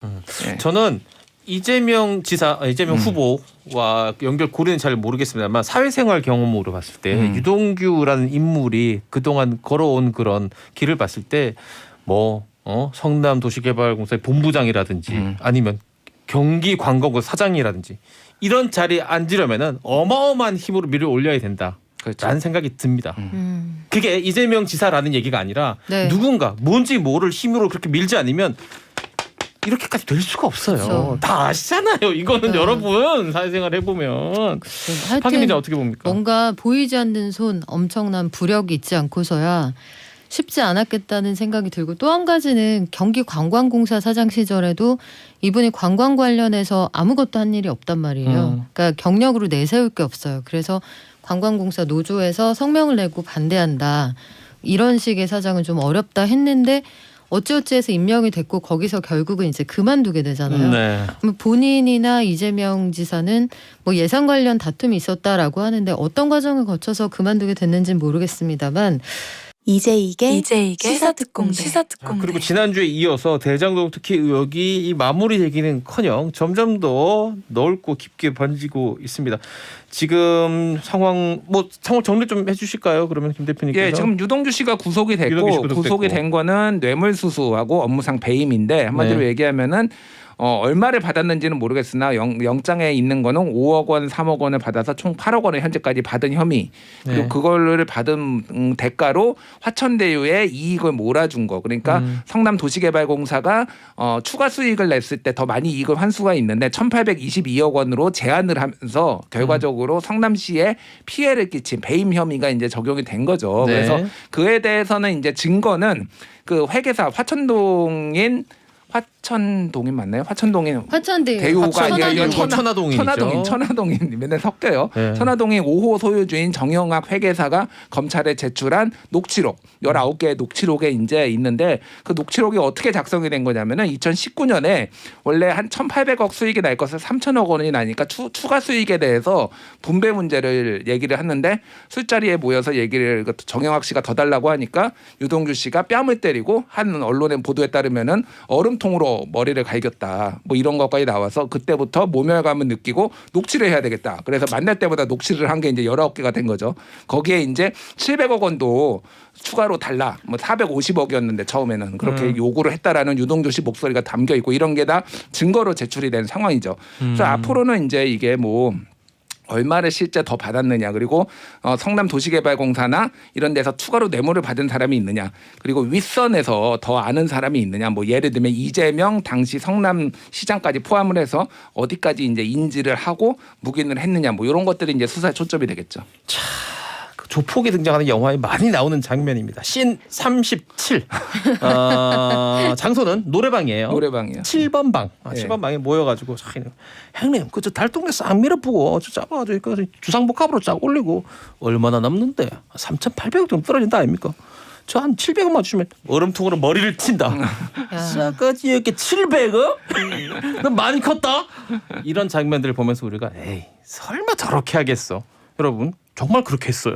네. 저는 이재명 후보와 연결 고리는 잘 모르겠습니다만 사회생활 경험으로 봤을 때 유동규라는 인물이 그동안 걸어온 그런 길을 봤을 때 뭐 성남도시개발공사의 본부장이라든지 아니면 경기관광부 사장이라든지 이런 자리에 앉으려면은 어마어마한 힘으로 밀을 올려야 된다. 그렇죠. 라는 생각이 듭니다. 그게 이재명 지사라는 얘기가 아니라 네. 누군가 뭔지 모를 힘으로 그렇게 밀지 않으면 이렇게까지 될 수가 없어요. 그렇죠. 다 아시잖아요. 이거는 네. 여러분 사회생활 해보면. 하여튼 박인 기자 어떻게 봅니까? 뭔가 보이지 않는 손 엄청난 부력이 있지 않고서야 쉽지 않았겠다는 생각이 들고 또 한 가지는 경기관광공사 사장 시절에도 이분이 관광 관련해서 아무것도 한 일이 없단 말이에요. 그러니까 경력으로 내세울 게 없어요. 그래서 관광공사 노조에서 성명을 내고 반대한다. 이런 식의 사장은 좀 어렵다 했는데 어찌어찌해서 임명이 됐고 거기서 결국은 이제 그만두게 되잖아요. 네. 그럼 본인이나 이재명 지사는 뭐 예산 관련 다툼이 있었다라고 하는데 어떤 과정을 거쳐서 그만두게 됐는지는 모르겠습니다만 이재익의 시사특공대. 그리고 지난주에 이어서 대장동 특혜 의혹이 이 마무리되기는커녕 점점 더 넓고 깊게 번지고 있습니다. 지금 상황 정리 좀 해주실까요? 그러면 김 대표님께서. 예, 지금 유동규 씨가 구속이 됐고 구속이 된 거는 뇌물수수하고 업무상 배임인데 한마디로 네. 얘기하면은 얼마를 받았는지는 모르겠으나 영장에 있는 거는 5억 원, 3억 원을 받아서 총 8억 원을 현재까지 받은 혐의. 그리고 네. 그거를 받은 대가로 화천대유에 이익을 몰아준 거. 그러니까 성남도시개발공사가 추가 수익을 냈을 때 더 많이 이익을 환수가 있는데 1,822억 원으로 제한을 하면서 결과적으로 성남시에 피해를 끼친 배임 혐의가 이제 적용이 된 거죠. 네. 그래서 그에 대해서는 이제 증거는 그 회계사 화천동인 맞나요? 대유가 아니라 천화동인 맨날 섞여요. 네. 천화동인 5호 소유주인 정영학 회계사가 검찰에 제출한 녹취록 19개의 녹취록에 이제 있는데 그 녹취록이 어떻게 작성이 된 거냐면은 2019년에 원래 한 1,800억 수익이 날 것을 3,000억 원이 나니까 추가 수익에 대해서 분배 문제를 얘기를 했는데 술자리에 모여서 얘기를 정영학 씨가 더 달라고 하니까 유동규 씨가 뺨을 때리고 한 언론의 보도에 따르면은 얼음통으로 머리를 갈겼다. 뭐 이런 것까지 나와서 그때부터 모멸감을 느끼고 녹취를 해야 되겠다. 그래서 만날 때보다 녹취를 한 게 이제 19개가 된 거죠. 거기에 이제 700억 원도 추가로 달라. 뭐 450억이었는데 처음에는 그렇게 요구를 했다라는 유동규 씨 목소리가 담겨 있고 이런 게 다 증거로 제출이 된 상황이죠. 그래서 앞으로는 이제 이게 뭐 얼마를 실제 더 받았느냐 그리고 성남도시개발공사나 이런 데서 추가로 뇌물을 받은 사람이 있느냐 그리고 윗선에서 더 아는 사람이 있느냐 뭐 예를 들면 이재명 당시 성남시장까지 포함을 해서 어디까지 이제 인지를 하고 묵인을 했느냐 뭐 이런 것들이 이제 수사에 초점이 되겠죠. 조폭이 등장하는 영화에 많이 나오는 장면입니다. 씬 37. 장소는 노래방이에요. 7번 방. 7번 방에 모여가지고 형님 그저 달동네 싹 밀어보고 저 잡아가지고 그 주상복합으로 쫙 올리고 얼마나 남는데 3,800억 정도 떨어진다 아닙니까? 저 한 700억만 주시면 얼음통으로 머리를 친다. 싸가지 이렇게 700억? 너 많이 컸다? 이런 장면들을 보면서 우리가 에이 설마 저렇게 하겠어? 여러분 정말 그렇게 했어요.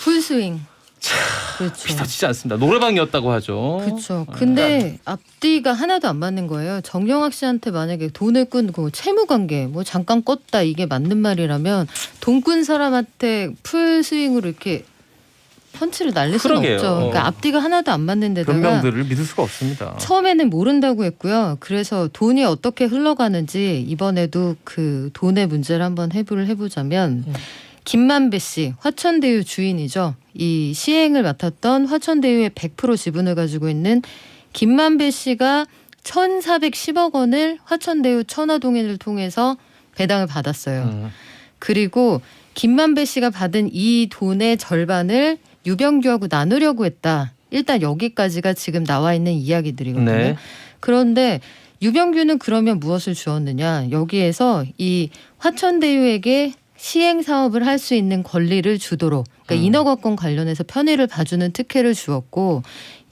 풀스윙. 그렇죠. 믿어지지 않습니다. 노래방이었다고 하죠. 그렇죠. 근데 앞뒤가 하나도 안 맞는 거예요. 정영학 씨한테 만약에 돈을 끊고 채무관계 뭐 잠깐 껐다 이게 맞는 말이라면 돈 꾼 사람한테 풀스윙으로 이렇게 펀치를 날릴 수는 그러게요. 없죠. 그러니까 앞뒤가 하나도 안 맞는 데다가 변명들을 믿을 수가 없습니다. 처음에는 모른다고 했고요. 그래서 돈이 어떻게 흘러가는지 이번에도 그 돈의 문제를 한번 해부를 해보자면 김만배 씨, 화천대유 주인이죠. 이 시행을 맡았던 화천대유의 100% 지분을 가지고 있는 김만배 씨가 1,410억 원을 화천대유 천화동인을 통해서 배당을 받았어요. 그리고 김만배 씨가 받은 이 돈의 절반을 유병규하고 나누려고 했다. 일단 여기까지가 지금 나와 있는 이야기들이거든요. 네. 그런데 유병규는 그러면 무엇을 주었느냐. 여기에서 이 화천대유에게 시행 사업을 할 수 있는 권리를 주도록 그러니까 인허가권 관련해서 편의를 봐주는 특혜를 주었고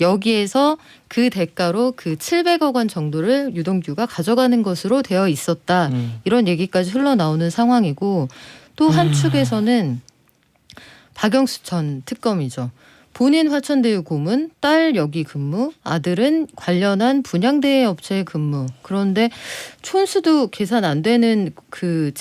여기에서 그 대가로 그 700억 원 정도를 유동규가 가져가는 것으로 되어 있었다. 이런 얘기까지 흘러나오는 상황이고 또 한 축에서는 박영수 전 특검이죠. 본인 화천대유 고문, 딸 여기 근무, 아들은 관련한 분양대행 업체에 근무. 그런데 촌수도 계산 안 되는 그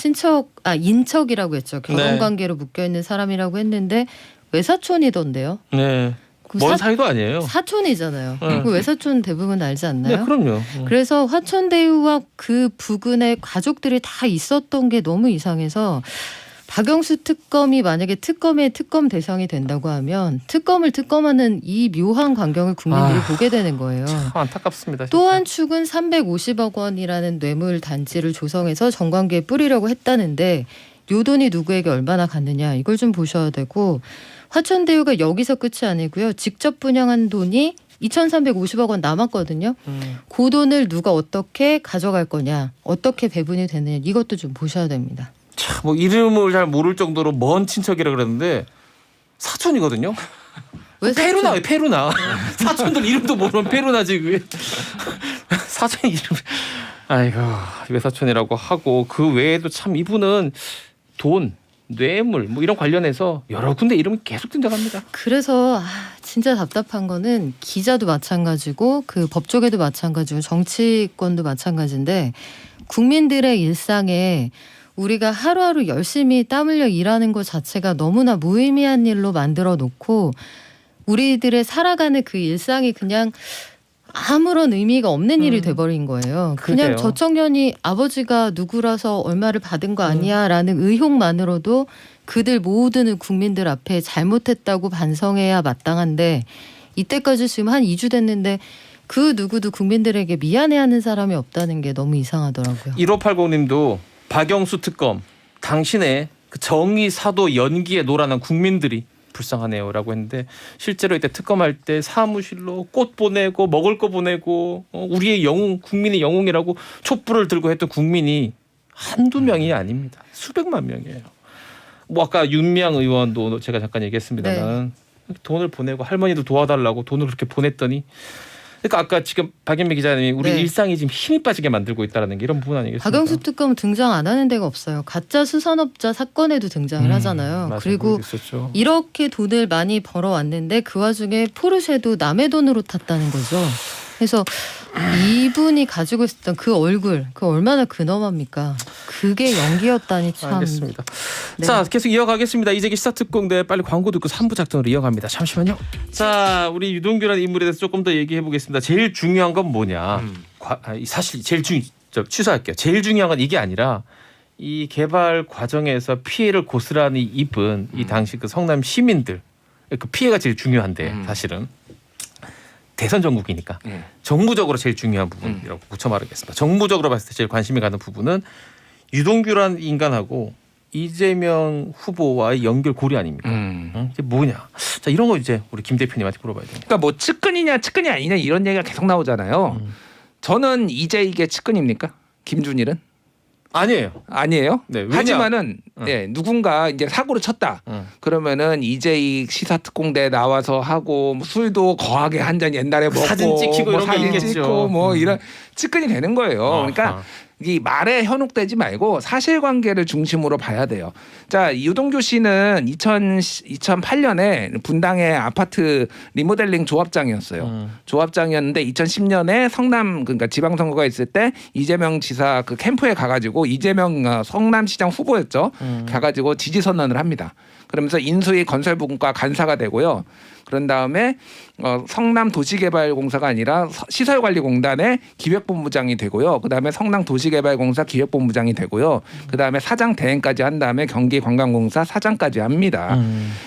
인척이라고 했죠. 결혼 네. 관계로 묶여 있는 사람이라고 했는데 외사촌이던데요. 네. 그 먼 사이도 아니에요. 사촌이잖아요. 네. 그 외사촌 대부분 알지 않나요? 네, 그럼요. 그래서 화천대유와 그 부근에 가족들이 다 있었던 게 너무 이상해서 박영수 특검이 만약에 특검의 특검 대상이 된다고 하면 특검을 특검하는 이 묘한 광경을 국민들이 보게 되는 거예요. 참 안타깝습니다. 또 한 축은 350억 원이라는 뇌물 단지를 조성해서 정관계에 뿌리려고 했다는데 요 돈이 누구에게 얼마나 갔느냐 이걸 좀 보셔야 되고 화천대유가 여기서 끝이 아니고요. 직접 분양한 돈이 2,350억 원 남았거든요. 그 돈을 누가 어떻게 가져갈 거냐, 어떻게 배분이 되느냐 이것도 좀 보셔야 됩니다. 참, 뭐 이름을 잘 모를 정도로 먼 친척이라 그랬는데 사촌이거든요. 페루나 페루나 사촌들 이름도 모르면 페루나지 그게. 사촌 이름. 아이고 외사촌이라고 하고 그 외에도 참 이분은 돈, 뇌물 뭐 이런 관련해서 여러 군데 이름이 계속 등장합니다. 그래서 진짜 답답한 거는 기자도 마찬가지고 그 법조계도 마찬가지고 정치권도 마찬가지인데 국민들의 일상에 우리가 하루하루 열심히 땀 흘려 일하는 것 자체가 너무나 무의미한 일로 만들어 놓고 우리들의 살아가는 그 일상이 그냥 아무런 의미가 없는 일이 돼버린 거예요. 그냥 그러게요. 저 청년이 아버지가 누구라서 얼마를 받은 거 아니야라는 의혹만으로도 그들 모두는 국민들 앞에 잘못했다고 반성해야 마땅한데 이때까지 지금 한 2주 됐는데 그 누구도 국민들에게 미안해하는 사람이 없다는 게 너무 이상하더라고요. 1580님도 박영수 특검 당신의 그 정의 사도 연기에 놀아난 국민들이 불쌍하네요라고 했는데 실제로 이때 특검할 때 사무실로 꽃 보내고 먹을 거 보내고 우리의 영웅 국민의 영웅이라고 촛불을 들고 했던 국민이 한두 명이 아닙니다. 수백만 명이에요. 뭐 아까 윤미향 의원도 제가 잠깐 얘기했습니다만 돈을 보내고 할머니도 도와달라고 돈을 그렇게 보냈더니 그러니까 아까 지금 박연미 기자님이 우리 네. 일상이 지금 힘이 빠지게 만들고 있다는 게 이런 부분 아니겠습니까? 박영수 특검은 등장 안 하는 데가 없어요. 가짜 수산업자 사건에도 등장을 하잖아요. 맞아요. 그리고 있었죠. 이렇게 돈을 많이 벌어왔는데 그 와중에 포르쉐도 남의 돈으로 탔다는 거죠. 그래서 이분이 가지고 있었던 그 얼굴, 그 얼마나 근엄합니까? 그게 연기였다니 참. 알겠습니다. 네. 자, 계속 이어가겠습니다. 이재기 시사특공대 빨리 광고 듣고 3부 작전으로 이어갑니다. 잠시만요. 자, 우리 유동규라는 인물에 대해서 조금 더 얘기해 보겠습니다. 제일 중요한 건 뭐냐? 사실 취소할게요. 제일 중요한 건 이게 아니라 이 개발 과정에서 피해를 고스란히 입은 이 당시 그 성남 시민들 그 피해가 제일 중요한데 사실은. 대선 전국이니까 정무적으로 제일 중요한 부분이라고 붙여 말하겠습니다. 정무적으로 봤을 때 제일 관심이 가는 부분은 유동규라는 인간하고 이재명 후보와의 연결 고리 아닙니까? 이게 뭐냐? 자 이런 거 이제 우리 김 대표님한테 물어봐야 됩니다. 그러니까 뭐 측근이냐 측근이 아니냐 이런 얘기가 계속 나오잖아요. 저는 이제 이게 측근입니까? 김준일은? 아니에요. 네, 왜냐? 하지만은 누군가 이제 사고를 쳤다. 그러면은 이재익 시사특공대 나와서 하고 뭐 술도 거하게 한 잔 옛날에 먹고 사진 찍히고 뭐 이런 게 사진 있겠죠. 찍고 뭐 이런 측근이 되는 거예요. 그러니까 이 말에 현혹되지 말고 사실관계를 중심으로 봐야 돼요. 자, 유동규 씨는 2008년에 분당의 아파트 리모델링 조합장이었어요. 조합장이었는데 2010년에 성남 그러니까 지방선거가 있을 때 이재명 지사 그 캠프에 가가지고 이재명 성남시장 후보였죠. 가가지고 지지 선언을 합니다. 그러면서 인수위 건설부문과 간사가 되고요. 그런 다음에 성남도시개발공사가 아니라 시설관리공단의 기획본부장이 되고요. 그다음에 성남도시개발공사 기획본부장이 되고요. 그다음에 사장 대행까지 한 다음에 경기관광공사 사장까지 합니다.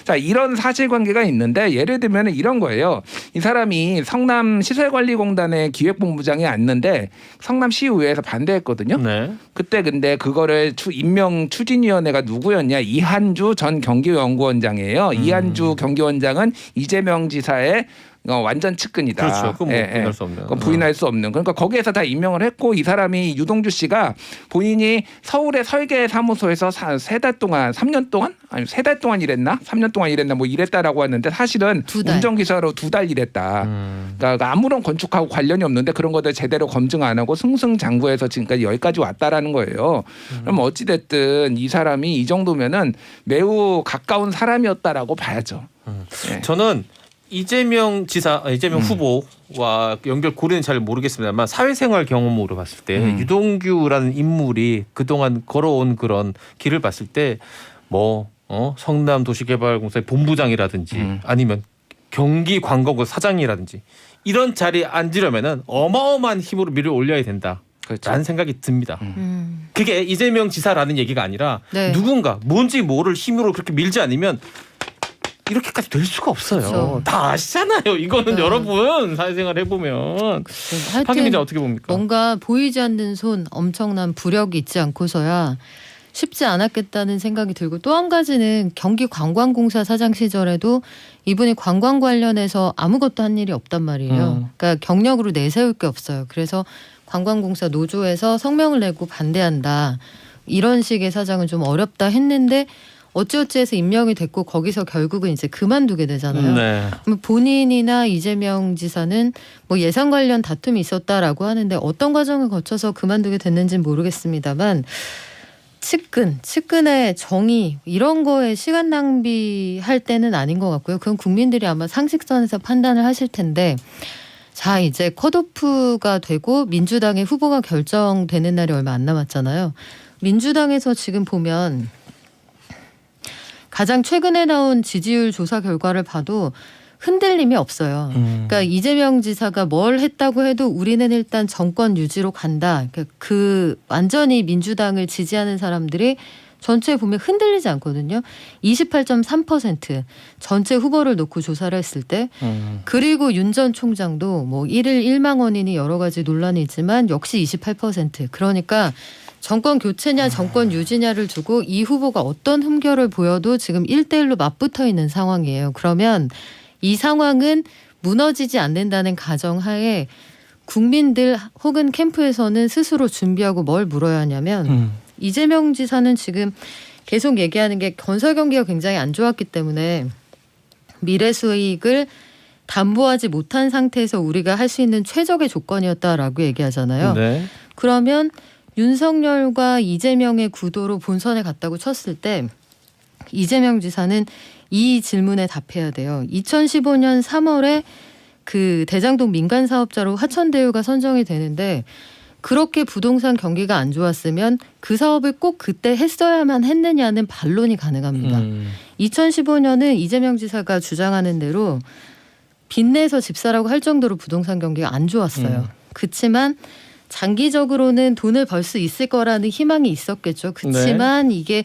자, 이런 사실관계가 있는데 예를 들면 이런 거예요. 이 사람이 성남시설관리공단의 기획본부장이 앉는데 성남시의회에서 반대했거든요. 네. 그때 근데 그거를 임명 추진위원회가 누구였냐? 이한주 전 경기연구원장이에요. 이한주 경기원장은 이재명 지사의 완전 측근이다. 그렇죠. 그건 뭐 부인할 수 없는. 그건 부인할 수 없는. 그러니까 거기에서 다 임명을 했고 이 사람이 유동규 씨가 본인이 서울의 설계 사무소에서 3달 동안 3년 동안 아니 3달 동안 일했나? 3년 동안 일했나? 뭐 일했다라고 하는데 사실은 운전기사로 2달 일했다. 그러니까 아무런 건축하고 관련이 없는데 그런 것들 제대로 검증 안 하고 승승장구해서 지금까지 여기까지 왔다라는 거예요. 그럼 어찌 됐든 이 사람이 이 정도면은 매우 가까운 사람이었다라고 봐야죠. 저는 이재명 지사, 이재명 후보와 연결 고리는 잘 모르겠습니다만 사회생활 경험으로 봤을 때 유동규라는 인물이 그동안 걸어온 그런 길을 봤을 때 뭐 성남 도시개발공사의 본부장이라든지 아니면 경기관광부 사장이라든지 이런 자리에 앉으려면은 어마어마한 힘으로 밀어 올려야 된다라는 그렇죠. 생각이 듭니다. 그게 이재명 지사라는 얘기가 아니라 네. 누군가 뭔지 모를 힘으로 그렇게 밀지 않으면 이렇게까지 될 수가 없어요. 그렇죠. 다 아시잖아요. 이거는 네. 여러분 사회생활 해보면. 박 기자 어떻게 봅니까? 뭔가 보이지 않는 손 엄청난 부력이 있지 않고서야 쉽지 않았겠다는 생각이 들고 또 한 가지는 경기관광공사 사장 시절에도 이분이 관광 관련해서 아무것도 한 일이 없단 말이에요. 그러니까 경력으로 내세울 게 없어요. 그래서 관광공사 노조에서 성명을 내고 반대한다. 이런 식의 사장은 좀 어렵다 했는데 어찌어찌해서 임명이 됐고 거기서 결국은 이제 그만두게 되잖아요. 네. 그럼 본인이나 이재명 지사는 뭐 예산 관련 다툼이 있었다라고 하는데 어떤 과정을 거쳐서 그만두게 됐는지는 모르겠습니다만 측근의 정의 이런 거에 시간 낭비할 때는 아닌 것 같고요. 그건 국민들이 아마 상식선에서 판단을 하실 텐데 자 이제 컷오프가 되고 민주당의 후보가 결정되는 날이 얼마 안 남았잖아요. 민주당에서 지금 보면 가장 최근에 나온 지지율 조사 결과를 봐도 흔들림이 없어요. 그러니까 이재명 지사가 뭘 했다고 해도 우리는 일단 정권 유지로 간다. 그러니까 그 완전히 민주당을 지지하는 사람들이 전체에 보면 흔들리지 않거든요. 28.3% 전체 후보를 놓고 조사를 했을 때 그리고 윤 전 총장도 뭐 1일 1망 원인이 여러 가지 논란이 있지만 역시 28%. 그러니까 정권 교체냐 정권 유지냐를 두고 이 후보가 어떤 흠결을 보여도 지금 1대1로 맞붙어 있는 상황이에요. 그러면 이 상황은 무너지지 않는다는 가정하에 국민들 혹은 캠프에서는 스스로 준비하고 뭘 물어야 하냐면 이재명 지사는 지금 계속 얘기하는 게 건설 경기가 굉장히 안 좋았기 때문에 미래 수익을 담보하지 못한 상태에서 우리가 할 수 있는 최적의 조건이었다라고 얘기하잖아요. 네. 그러면 윤석열과 이재명의 구도로 본선에 갔다고 쳤을 때 이재명 지사는 이 질문에 답해야 돼요. 2015년 3월에 그 대장동 민간 사업자로 화천대유가 선정이 되는데 그렇게 부동산 경기가 안 좋았으면 그 사업을 꼭 그때 했어야만 했느냐는 반론이 가능합니다. 2015년은 이재명 지사가 주장하는 대로 빚내서 집 사라고 할 정도로 부동산 경기가 안 좋았어요. 그렇지만 장기적으로는 돈을 벌 수 있을 거라는 희망이 있었겠죠. 그렇지만 이게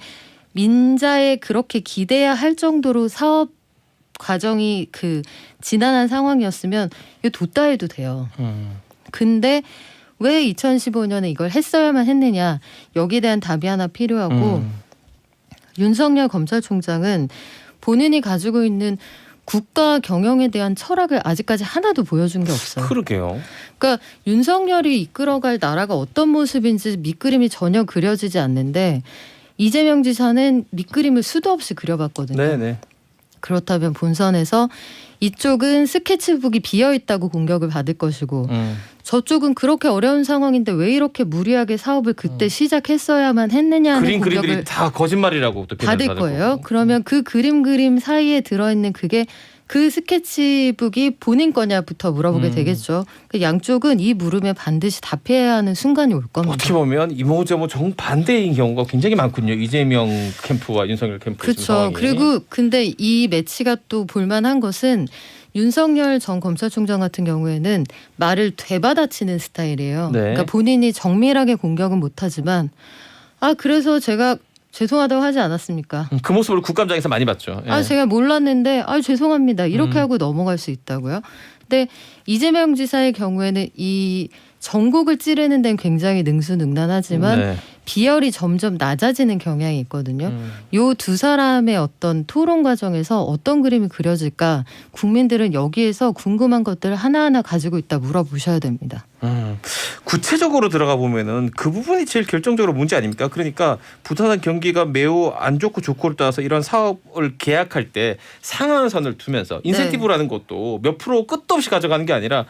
민자에 그렇게 기대야 할 정도로 사업 과정이 그 지난한 상황이었으면 이거 뒀다 해도 돼요. 근데 왜 2015년에 이걸 했어야만 했느냐. 여기에 대한 답이 하나 필요하고 윤석열 검찰총장은 본인이 가지고 있는 국가 경영에 대한 철학을 아직까지 하나도 보여준 게 없어요. 그러게요. 그러니까 윤석열이 이끌어갈 나라가 어떤 모습인지 밑그림이 전혀 그려지지 않는데 이재명 지사는 밑그림을 수도 없이 그려봤거든요. 네네. 그렇다면 본선에서 이쪽은 스케치북이 비어있다고 공격을 받을 것이고 저쪽은 그렇게 어려운 상황인데 왜 이렇게 무리하게 사업을 그때 시작했어야만 했느냐는 그린 공격을 그림들이 다 거짓말이라고 또 받을 거예요. 그러면 그 그림 사이에 들어있는 그게 그 스케치북이 본인 거냐부터 물어보게 되겠죠. 그 양쪽은 이 물음에 반드시 답해야 하는 순간이 올 겁니다. 어떻게 보면 이모저모 정반대인 경우가 굉장히 많군요. 이재명 캠프와 윤석열 캠프. 그렇죠. 그리고 근데 이 매치가 또 볼만한 것은 윤석열 전 검찰총장 같은 경우에는 말을 되받아치는 스타일이에요. 네. 그러니까 본인이 정밀하게 공격은 못하지만 그래서 제가 죄송하다고 하지 않았습니까? 그 모습을 국감장에서 많이 봤죠. 예. 제가 몰랐는데 죄송합니다. 이렇게 하고 넘어갈 수 있다고요. 근데 이재명 지사의 경우에는 이 전곡을 찌르는 데는 굉장히 능수능란하지만 네. 비열이 점점 낮아지는 경향이 있거든요. 요 두 사람의 어떤 토론 과정에서 어떤 그림이 그려질까 국민들은 여기에서 궁금한 것들을 하나하나 가지고 있다 물어보셔야 됩니다. 구체적으로 들어가 보면은 그 부분이 제일 결정적으로 문제 아닙니까? 그러니까 부동산 경기가 매우 안 좋고 좋고를 따라서 이런 사업을 계약할 때 상한선을 두면서 인센티브라는 것도 몇 프로 끝도 없이 가져가는 게 아니라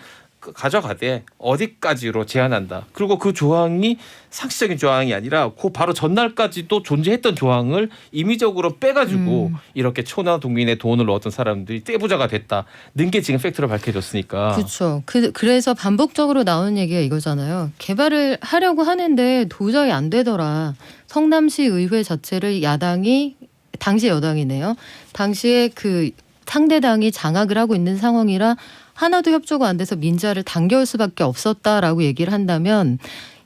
가져가되 어디까지로 제한한다. 그리고 그 조항이 상시적인 조항이 아니라 그 바로 전날까지도 존재했던 조항을 임의적으로 빼가지고 이렇게 초나 동인의 돈을 얻은 사람들이 떼부자가 됐다는 게 지금 팩트로 밝혀졌으니까. 그렇죠. 그래서 반복적으로 나오는 얘기가 이거잖아요. 개발을 하려고 하는데 도저히 안 되더라. 성남시 의회 자체를 야당이 당시 여당이네요. 당시에 그 상대당이 장악을 하고 있는 상황이라 하나도 협조가 안 돼서 민자를 당겨올 수밖에 없었다라고 얘기를 한다면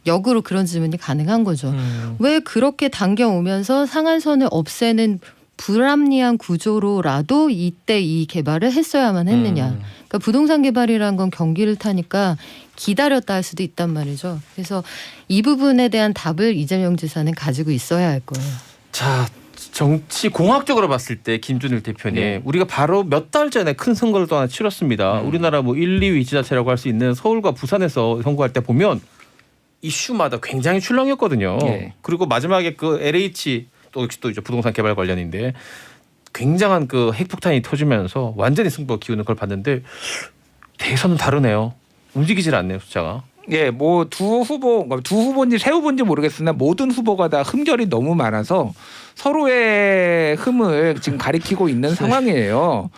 역으로 그런 질문이 가능한 거죠. 왜 그렇게 당겨오면서 상한선을 없애는 불합리한 구조로라도 이때 이 개발을 했어야만 했느냐. 그러니까 부동산 개발이란 건 경기를 타니까 기다렸다 할 수도 있단 말이죠. 그래서 이 부분에 대한 답을 이재명 지사는 가지고 있어야 할 거예요. 자, 정치 공학적으로 봤을 때 김준일 대표님, 네. 우리가 바로 몇 달 전에 큰 선거를 또 하나 치렀습니다. 우리나라 뭐 1, 2위 지자체라고 할 수 있는 서울과 부산에서 선거할 때 보면 이슈마다 굉장히 출렁였거든요. 네. 그리고 마지막에 그 LH 또 역시 또 이제 부동산 개발 관련인데 굉장한 그 핵폭탄이 터지면서 완전히 승부가 기우는 걸 봤는데 대선은 다르네요. 움직이질 않네요, 숫자가. 예, 뭐 두 후보인지 세 후보인지 모르겠으나 모든 후보가 다 흠결이 너무 많아서 서로의 흠을 지금 가리키고 있는 상황이에요.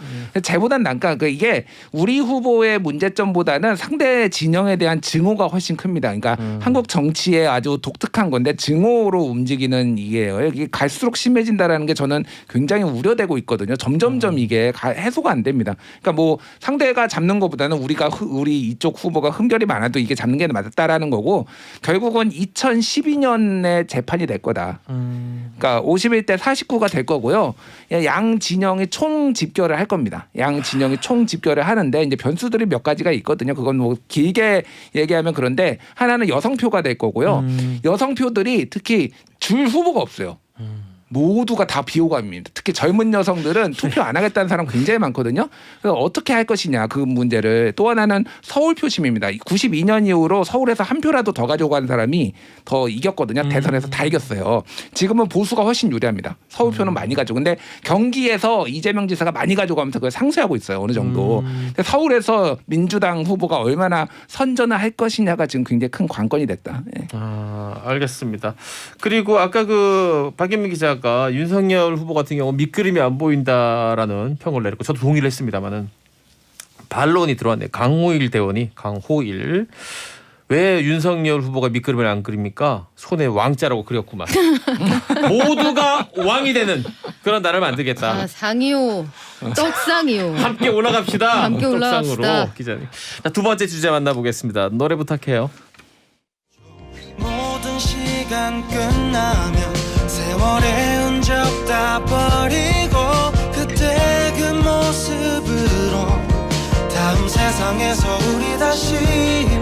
쟤보단 난까. 이게 우리 후보의 문제점보다는 상대 진영에 대한 증오가 훨씬 큽니다. 그러니까 한국 정치에 아주 독특한 건데 증오로 움직이는 이게요. 이게 갈수록 심해진다라는 게 저는 굉장히 우려되고 있거든요. 점점점 이게 해소가 안 됩니다. 그러니까 뭐 상대가 잡는 것보다는 우리 이쪽 후보가 흠결이 많아도 이게 잡는 게 맞다라는 거고 결국은 2012년에 재판이 될 거다. 그러니까 51대 49가 될 거고요. 양 진영이 총 집결을 할 겁니다. 양 진영이 총 집결을 하는데 이제 변수들이 몇 가지가 있거든요. 그건 뭐 길게 얘기하면 그런데 하나는 여성표가 될 거고요. 여성표들이 특히 줄 후보가 없어요. 모두가 다 비호감입니다. 특히 젊은 여성들은 투표 안 하겠다는 사람 굉장히 많거든요. 그래서 어떻게 할 것이냐 그 문제를. 또 하나는 서울 표심입니다. 92년 이후로 서울에서 한 표라도 더 가져간 사람이 더 이겼거든요. 대선에서 다 이겼어요. 지금은 보수가 훨씬 유리합니다. 서울 표는 많이 가지고. 근데 경기에서 이재명 지사가 많이 가져가면서 그걸 상쇄하고 있어요. 어느 정도. 서울에서 민주당 후보가 얼마나 선전을 할 것이냐가 지금 굉장히 큰 관건이 됐다. 예. 알겠습니다. 그리고 아까 그 박연미 기자가 윤석열 후보 같은 경우 밑그림이 안 보인다라는 평을 내렸고 저도 동의를 했습니다만은 반론이 들어왔네요. 강호일 대원이 강호일 왜 윤석열 후보가 밑그림을 안 그립니까? 손에 왕자라고 그렸구만. 모두가 왕이 되는 그런 나라를 만들겠다. 상이요. 떡상이요. 함께 올라갑시다. 함께 올라갑시다. 떡상으로 기자님. 자, 두 번째 주제 만나보겠습니다. 노래 부탁해요. 모든 시간 끝나면 세월의 흔적 다 버리고 그때 그 모습으로 다음 세상에서 우리 다시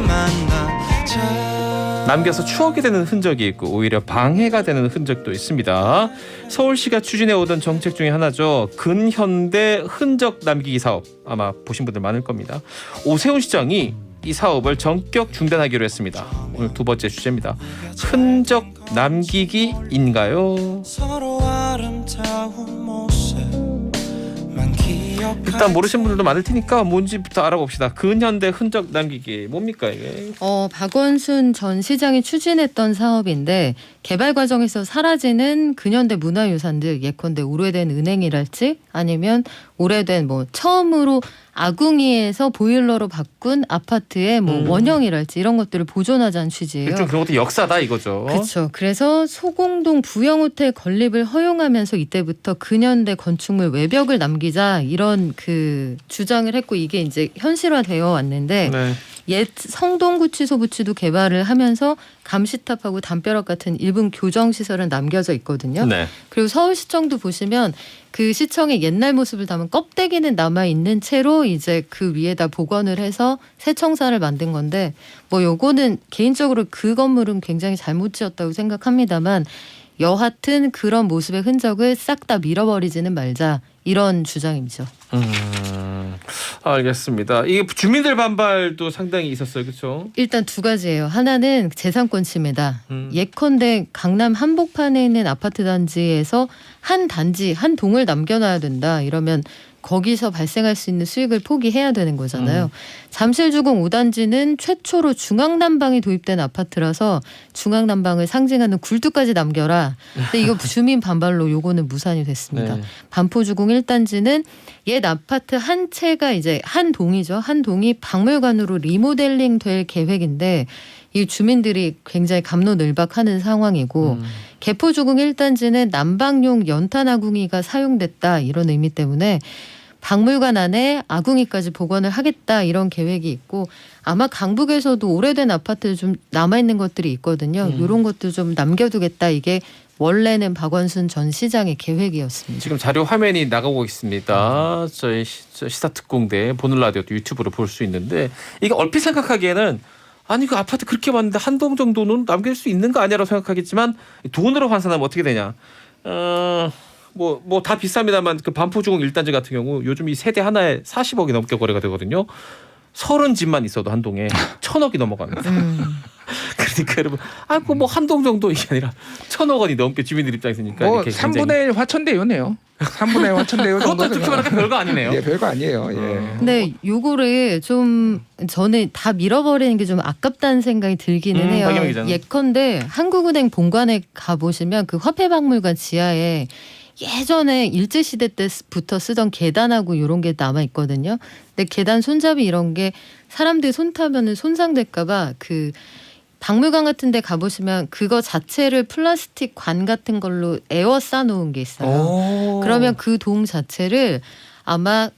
만나자. 남겨서 추억이 되는 흔적이 있고 오히려 방해가 되는 흔적도 있습니다. 서울시가 추진해 오던 정책 중에 하나죠. 근현대 흔적 남기기 사업. 아마 보신 분들 많을 겁니다. 오세훈 시장이 이 사업을 전격 중단하기로 했습니다. 오늘 두 번째 주제입니다. 흔적 남기기인가요? 서로 아름다운 모습만 기억할 일단 모르시는 분들도 많을 테니까 뭔지부터 알아봅시다. 근현대 흔적 남기기 뭡니까 이게? 박원순 전 시장이 추진했던 사업인데 개발 과정에서 사라지는 근현대 문화유산들 예컨대 오래된 은행이랄지 아니면 오래된 뭐 처음으로 아궁이에서 보일러로 바꾼 아파트의 뭐 원형이랄지 이런 것들을 보존하자는 취지예요. 일종 그런 것도 역사다 이거죠. 그렇죠. 그래서 소공동 부영호텔 건립을 허용하면서 이때부터 근현대 건축물 외벽을 남기자 이런 그 주장을 했고 이게 이제 현실화되어 왔는데 네. 옛 성동구치소 부치도 개발을 하면서 감시탑하고 담벼락 같은 일부 교정 시설은 남겨져 있거든요. 네. 그리고 서울시청도 보시면 그 시청의 옛날 모습을 담은 껍데기는 남아 있는 채로 이제 그 위에다 복원을 해서 새 청사를 만든 건데 뭐 요거는 개인적으로 그 건물은 굉장히 잘못 지었다고 생각합니다만 여하튼 그런 모습의 흔적을 싹 다 밀어버리지는 말자 이런 주장이죠. 알겠습니다. 이게 주민들 반발도 상당히 있었어요, 그렇죠? 일단 두 가지예요. 하나는 재산권 침해다. 예컨대 강남 한복판에 있는 아파트 단지에서 한 단지 한 동을 남겨놔야 된다. 이러면 거기서 발생할 수 있는 수익을 포기해야 되는 거잖아요. 잠실주공 5단지는 최초로 중앙난방이 도입된 아파트라서 중앙난방을 상징하는 굴뚝까지 남겨라. 근데 이거 주민 반발로 요거는 무산이 됐습니다. 네. 반포주공 1단지는 옛 아파트 한 채가 이제 한 동이죠. 한 동이 박물관으로 리모델링 될 계획인데 이 주민들이 굉장히 갑론을박하는 상황이고 개포주공 1단지는 난방용 연탄 아궁이가 사용됐다 이런 의미 때문에 박물관 안에 아궁이까지 복원을 하겠다 이런 계획이 있고 아마 강북에서도 오래된 아파트 좀 남아있는 것들이 있거든요. 이런 것도 좀 남겨두겠다 이게 원래는 박원순 전 시장의 계획이었습니다. 지금 자료 화면이 나가고 있습니다. 저희 시사특공대 보는 라디오도 유튜브로 볼 수 있는데 이게 얼핏 생각하기에는 아니 그 아파트 그렇게 많은데 한 동 정도는 남길 수 있는 거 아니야라고 생각하겠지만 돈으로 환산하면 어떻게 되냐? 뭐 다 비쌉니다만 그 반포주공 1단지 같은 경우 요즘 이 세대 하나에 40억이 넘게 거래가 되거든요. 30집만 있어도 한 동에 1,000억이 넘어갑니다. 그러니까 여러분, 뭐 한 동 정도 이게 아니라 1,000억 원이 넘게 주민들 입장에서니까 뭐 이렇게 3분의 1 화천대유네요. 3분의 1 화천대유 그것도 정도면 어떻게 말하면 별거 아니네요. 예, 별거 아니에요. 예. 근데 요거를 좀 저는 다 밀어버리는 게 좀 아깝다는 생각이 들기는 해요. 박영미 기자는? 예컨대 한국은행 본관에 가보시면 그 화폐박물관 지하에 예전에 일제시대 때부터 쓰던 계단하고 이런 게 남아 있거든요. 근데 계단 손잡이 이런 게 사람들이 손 타면은 손상될까봐 그 박물관 같은 데 가보시면 그거 자체를 플라스틱 관 같은 걸로 에워싸 놓은 게 있어요. 그러면 그 동 자체를 아마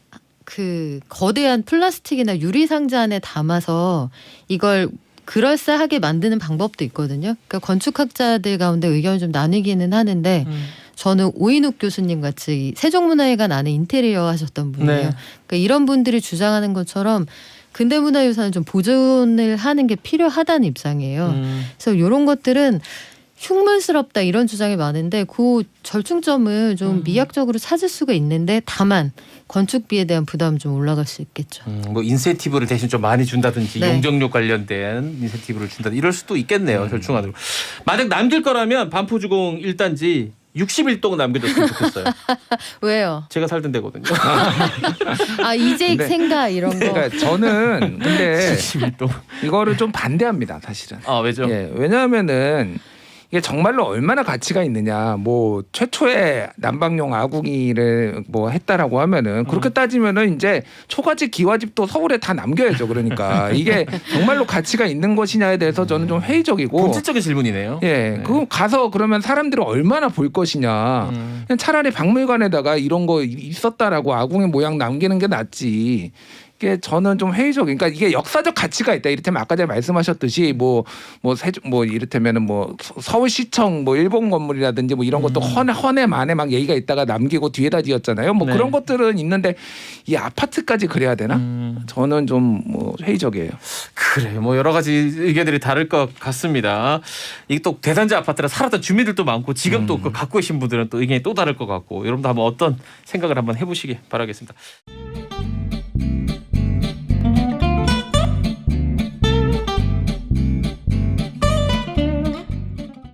그 거대한 플라스틱이나 유리 상자 안에 담아서 이걸 그럴싸하게 만드는 방법도 있거든요. 그러니까 건축학자들 가운데 의견이 좀 나뉘기는 하는데 저는 오인욱 교수님 같이 세종문화회관 안에 인테리어 하셨던 분이에요. 네. 그러니까 이런 분들이 주장하는 것처럼 근대문화유산을 좀 보존을 하는 게 필요하다는 입장이에요. 그래서 이런 것들은 흉물스럽다 이런 주장이 많은데 그 절충점을 좀 미학적으로 찾을 수가 있는데 다만 건축비에 대한 부담 좀 올라갈 수 있겠죠. 뭐 인센티브를 대신 좀 많이 준다든지 네. 용적률 관련된 인센티브를 준다든지 이럴 수도 있겠네요. 절충안으로. 만약 남길 거라면 반포주공 1단지 61동 남겨줬으면 좋겠어요. 왜요? 제가 살던 데거든요. 이재익 근데- 생가 이런 거. 그러니까 저는 근데 61동. 이거를 좀 반대합니다, 사실은. 왜죠? 예, 왜냐하면은 이게 정말로 얼마나 가치가 있느냐. 뭐 최초의 난방용 아궁이를 뭐 했다라고 하면은 그렇게 따지면은 이제 초가집 기와집도 서울에 다 남겨야죠. 그러니까 이게 정말로 가치가 있는 것이냐에 대해서 저는 좀 회의적이고. 본질적인 질문이네요. 예, 그럼 가서 그러면 사람들이 얼마나 볼 것이냐. 그냥 차라리 박물관에다가 이런 거 있었다라고 아궁이 모양 남기는 게 낫지. 이게 저는 좀 회의적. 그러니까 이게 역사적 가치가 있다. 이를테면 아까 전에 말씀하셨듯이 뭐 이를테면은 뭐 서울시청 뭐 일본 건물이라든지 뭐 이런 것도 헌해 만에 막 얘기가 있다가 남기고 뒤에다 지었잖아요. 뭐 네. 그런 것들은 있는데 이 아파트까지 그래야 되나? 저는 좀 뭐 회의적이에요. 그래, 뭐 여러 가지 의견들이 다를 것 같습니다. 이게 또 대단지 아파트라 살았던 주민들도 많고 지금 또 그 갖고 계신 분들은 또 의견이 또 다를 것 같고 여러분도 한번 어떤 생각을 한번 해보시기 바라겠습니다.